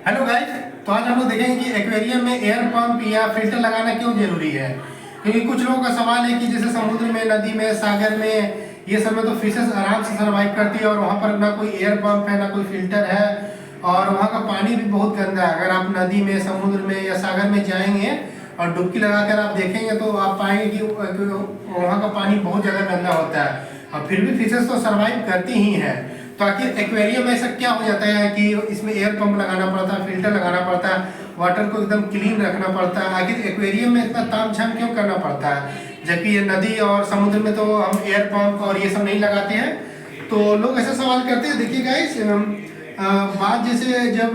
Hello guys. तो आज हम लोग देखेंगे कि एक्वेरियम में एयर पंप या फिल्टर लगाना क्यों जरूरी है। क्योंकि कुछ लोगों का सवाल है कि जैसे समुद्र में, नदी में, सागर में, ये सब में तो फिशेस आराम से सर्वाइव करती है और वहाँ पर ना कोई एयर पंप है, ना कोई फिल्टर है, और वहाँ का पानी भी बहुत गंदा है। अगर आप नदी में, समुद्र में या सागर में जाएंगे और डुबकी लगाकर आप देखेंगे तो आप पाएंगे कि वहाँ का पानी बहुत ज़्यादा गंदा होता है, और फिर भी फिशेस तो सर्वाइव करती ही हैं। तो आखिर एक्वेरियम में ऐसा क्या हो जाता है कि इसमें एयर पंप लगाना पड़ता है, फिल्टर लगाना पड़ता है, वाटर को एकदम क्लीन रखना पड़ता है। आखिर एक्वेरियम में इतना तामझाम क्यों करना पड़ता है, जबकि ये नदी और समुद्र में तो हम एयर पंप और ये सब नहीं लगाते हैं। तो लोग ऐसा सवाल करते हैं। देखिए गाइस, बात जैसे जब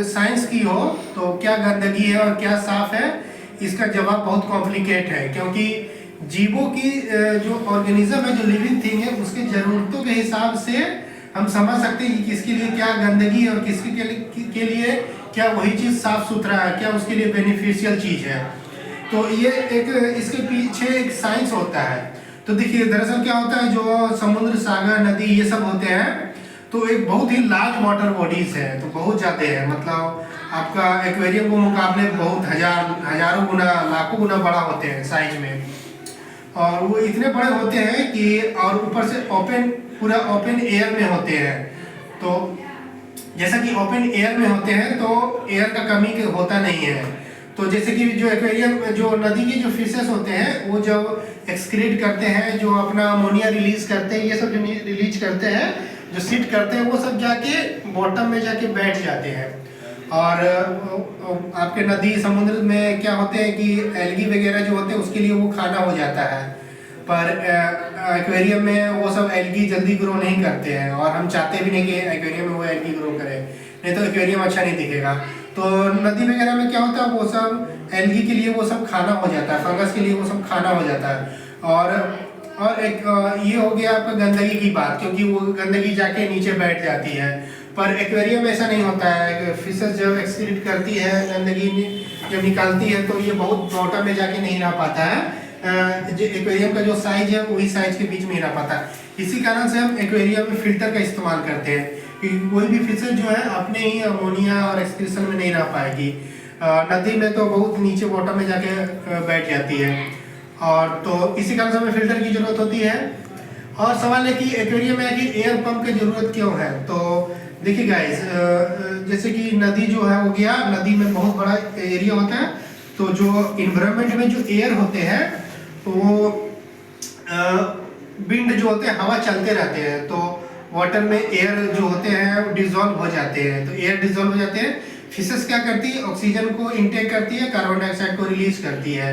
साइंस की हो तो क्या गंदगी है और क्या साफ है, इसका जवाब बहुत कॉम्प्लिकेट है। क्योंकि जीवों की जो ऑर्गेनिज्म है, जो लिविंग थिंग है, उसकी ज़रूरतों के हिसाब से हम समझ सकते हैं कि किसके लिए क्या गंदगी है और किसके के लिए क्या वही चीज़ साफ सुथरा है, क्या उसके लिए बेनिफिशियल चीज़ है। तो ये एक इसके पीछे एक साइंस होता है। तो देखिए दरअसल क्या होता है, जो समुद्र, सागर, नदी ये सब होते हैं तो एक बहुत ही लार्ज वाटर बॉडीज है, तो बहुत ज़्यादा है। मतलब आपका एक्वेरियम के मुकाबले बहुत हजारों गुना, लाखों गुना बड़ा होते हैं साइज में। और वो इतने बड़े होते हैं कि और ऊपर से ओपन, पूरा ओपन एयर में होते हैं। तो जैसा कि ओपन एयर में होते हैं तो एयर का कमी होता नहीं है। तो जैसे कि जो एक्वेरियम, जो नदी की जो फिशेस होते हैं, वो जब एक्सक्रीट करते हैं, जो अपना अमोनिया रिलीज करते हैं, ये सब जो रिलीज करते हैं, जो सीट करते हैं, वो सब जाके बॉटम में जाके बैठ जाते हैं। और आपके नदी, समुद्र में क्या होते हैं कि एल्गी वगैरह जो होते हैं उसके लिए वो खाना हो जाता है। पर एक्वेरियम में वो सब एल्गी जल्दी ग्रो नहीं करते हैं, और हम चाहते भी नहीं कि एक्वेरियम में वो एल्गी ग्रो करे, नहीं तो एक्वेरियम अच्छा नहीं दिखेगा। तो नदी वगैरह में क्या होता है, वो सब एल्गी के लिए वो सब खाना हो जाता है, फंगस के लिए वो सब खाना हो जाता है। और एक ये हो गया आपका गंदगी की बात, क्योंकि वो गंदगी जाके नीचे बैठ जाती है। पर एक्वेरियम में ऐसा नहीं होता है। फिशेस जब एक्सक्रीट करती है, गंदगी जब निकालती है, तो ये बहुत बॉटम में जाके नहीं रह पाता है। जो एक्वेरियम का जो साइज है वही साइज के बीच में ही रह पाता है। इसी कारण से हम एक्वेरियम में फिल्टर का इस्तेमाल करते हैं कि कोई भी फिशेस जो है अपने ही अमोनिया और एक्सक्रीशन में नहीं रह पाएगी। नदी में तो बहुत नीचे बॉटम में जाके बैठ जाती है, और तो इसी कारण से हमें फिल्टर की जरूरत होती है। और सवाल है कि एक्वेरियम में आखिर एयर पंप की जरूरत क्यों है। तो देखिए गाइस, जैसे कि नदी जो है हो गया, नदी में बहुत बड़ा एरिया होता है, तो जो इन्वायरमेंट में जो एयर होते हैं तो वो विंड जो होते हैं, हवा चलते रहते हैं, तो वाटर में एयर जो होते हैं डिजोल्व हो जाते हैं। तो एयर डिजोल्व हो जाते हैं, फिशेस क्या करती है, ऑक्सीजन को इनटेक करती है, कार्बन डाइऑक्साइड को रिलीज करती है।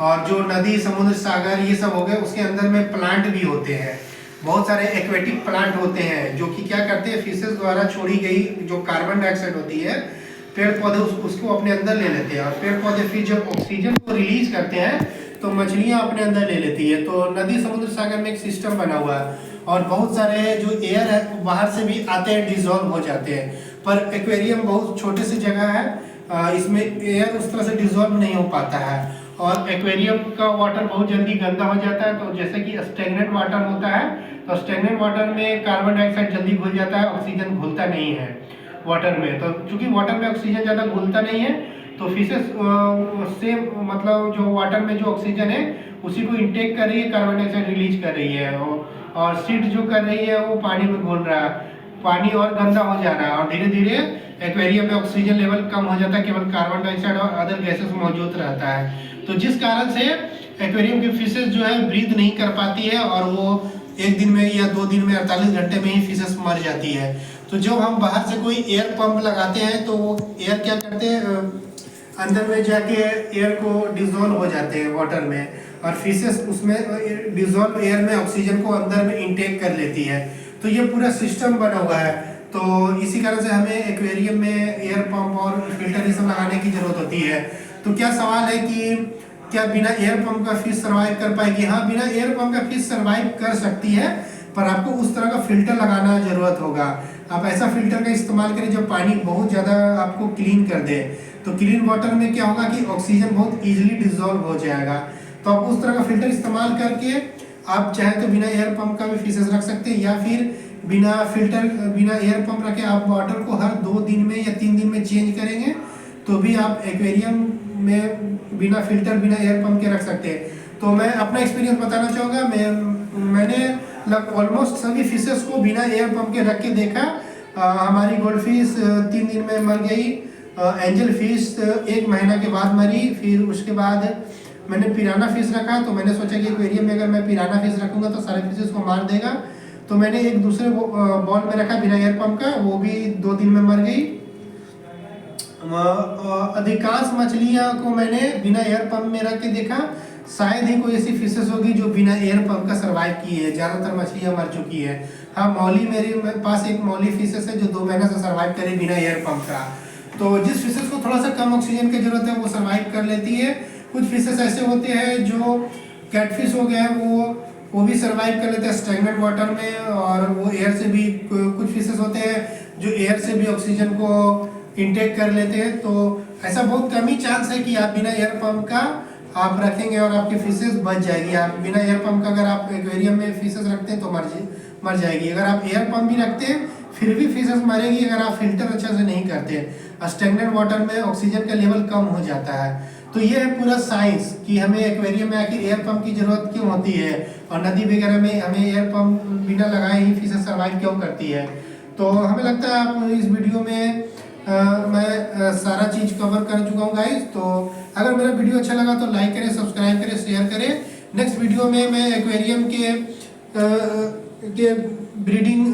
और जो नदी, समुद्र, सागर ये सब हो गए, उसके अंदर में प्लांट भी होते हैं, बहुत सारे एक्वेटिक प्लांट होते हैं, जो कि क्या करते हैं, फिशेस द्वारा छोड़ी गई जो कार्बन डाइऑक्साइड होती है, पेड़ पौधे उसको अपने अंदर ले लेते हैं। और पेड़ पौधे फिर जब ऑक्सीजन को रिलीज करते हैं तो मछलियां अपने अंदर ले लेती है। तो नदी, समुद्र, सागर में एक सिस्टम बना हुआ है, और बहुत सारे जो एयर है बाहर से भी आते हैं, डिजोल्व हो जाते हैं। पर एक्वेरियम बहुत छोटे सी जगह है, इसमें एयर उस तरह से डिजोल्व नहीं हो पाता है, और एक्वेरियम का वाटर बहुत जल्दी गंदा हो जाता है। तो जैसे कि स्टेगनेंट वाटर होता है, तो स्टेगनेंट वाटर में कार्बन डाइऑक्साइड जल्दी घुल जाता है, ऑक्सीजन घुलता नहीं है वाटर में। तो चूंकि वाटर में ऑक्सीजन ज़्यादा घुलता नहीं है, तो फिशेस से मतलब जो वाटर में जो ऑक्सीजन है उसी को इनटेक कर रही है, कार्बन डाइऑक्साइड रिलीज कर रही है, और सीड जो कर रही है वो पानी में घुल रहा है, पानी और गंदा हो जा रहा है, और धीरे धीरे एक्वेरियम में ऑक्सीजन लेवल कम हो जाता है, केवल कार्बन डाइऑक्साइड और अदर गैसेस मौजूद रहता है। तो जिस कारण से एक्वेरियम की फिशेस जो है ब्रीथ नहीं कर पाती है, और वो एक दिन में या 2 दिन में 48 घंटे में ही फिशेस मर जाती है। तो जब हम बाहर से कोई एयर पंप लगाते हैं तो वो एयर क्या करते हैं, अंदर में जाके एयर को डिजोल्व हो जाते हैं वाटर में, और फिशेस उसमें डिजोल्व एयर में ऑक्सीजन को अंदर में इनटेक कर लेती है। तो ये पूरा सिस्टम बना हुआ है। तो इसी कारण से हमें एक्वेरियम में एयर पंप और फिल्टर ये सब लगाने की जरूरत होती है। तो क्या सवाल है कि क्या बिना एयर पंप का फिश सर्वाइव कर पाएगी? हाँ, बिना एयर पंप का फिश सर्वाइव कर सकती है, पर आपको उस तरह का फिल्टर लगाना जरूरत होगा। आप ऐसा फिल्टर का इस्तेमाल करें जब पानी बहुत ज़्यादा आपको क्लीन कर दे। तो क्लीन वाटर में क्या होगा कि ऑक्सीजन बहुत इजीली डिजोल्व हो जाएगा। तो आप उस तरह का फिल्टर इस्तेमाल करके आप चाहे तो बिना एयर पंप का भी फिशेस रख सकते हैं, या फिर बिना फिल्टर, बिना एयर पंप रखे आप वाटर को हर 2 दिन में या 3 दिन में आप एक्वेरियम में बिना फिल्टर बिना एयर पंप के रख सकते हैं। तो मैं अपना एक्सपीरियंस बताना चाहूँगा। मैंने ऑलमोस्ट सभी फिशेस को बिना एयर पंप के रख के देखा। हमारी गोल्ड फिश 3 दिन में मर गई, एंजल फिश 1 महीना के बाद मरी। फिर उसके बाद मैंने पिराना फिश रखा, तो मैंने सोचा कि एक्वेरियम में अगर मैं पिराना फिश रखूँगा तो सारे फिशेस को मार देगा। तो मैंने एक दूसरे बॉल में रखा बिना एयर पंप का, वो भी 2 दिन में मर गई। अधिकांश मछलियाँ को मैंने बिना एयर पंप में रख के देखा। शायद ही कोई ऐसी फिशेस होगी जो बिना एयर पंप का सर्वाइव की है। ज़्यादातर मछलियाँ मर चुकी है। हाँ, मौली मेरे पास एक मौली फिशेस है जो 2 महीने से सर्वाइव करे बिना एयर पंप का। तो जिस फिशेस को थोड़ा सा कम ऑक्सीजन की जरूरत है वो सर्वाइव कर लेती है। कुछ फिशेस ऐसे होते हैं जो कैटफिश हो गए, वो भी सर्वाइव कर लेते हैं स्टैग्नेंट वाटर में, और वो एयर से भी, कुछ फिशेस होते हैं जो एयर से भी ऑक्सीजन को इंटेक कर लेते हैं। तो ऐसा बहुत कम ही चांस है कि आप बिना एयर पंप का आप रखेंगे और आपकी फिशेस बच जाएगी। आप बिना एयर पंप का अगर आप एक्वेरियम में फिशेस रखते हैं तो मर जाएगी। अगर आप एयर पंप भी रखते हैं फिर भी फिशेस मरेगी अगर आप फिल्टर अच्छा से नहीं करते। स्टैग्नेंट वाटर में ऑक्सीजन का लेवल कम हो जाता है। तो ये है पूरा साइंस कि हमें एक्वेरियम में आखिर एयर पंप की जरूरत क्यों होती है, और नदी वगैरह में हमें एयर पंप बिना लगाए ही फिशेस सर्वाइव क्यों करती है। तो हमें लगता है आप इस वीडियो में मैं सारा चीज़ कवर कर चुका हूँ गाइस। तो अगर मेरा वीडियो अच्छा लगा तो लाइक करें, सब्सक्राइब करें, शेयर करें। नेक्स्ट वीडियो में मैं एक्वेरियम के ब्रीडिंग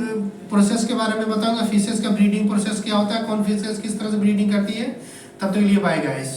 प्रोसेस के बारे में बताऊंगा। फिशेस का ब्रीडिंग प्रोसेस क्या होता है, कौन फिशेस किस तरह से ब्रीडिंग करती है। तब तक के लिए बाय गाइस।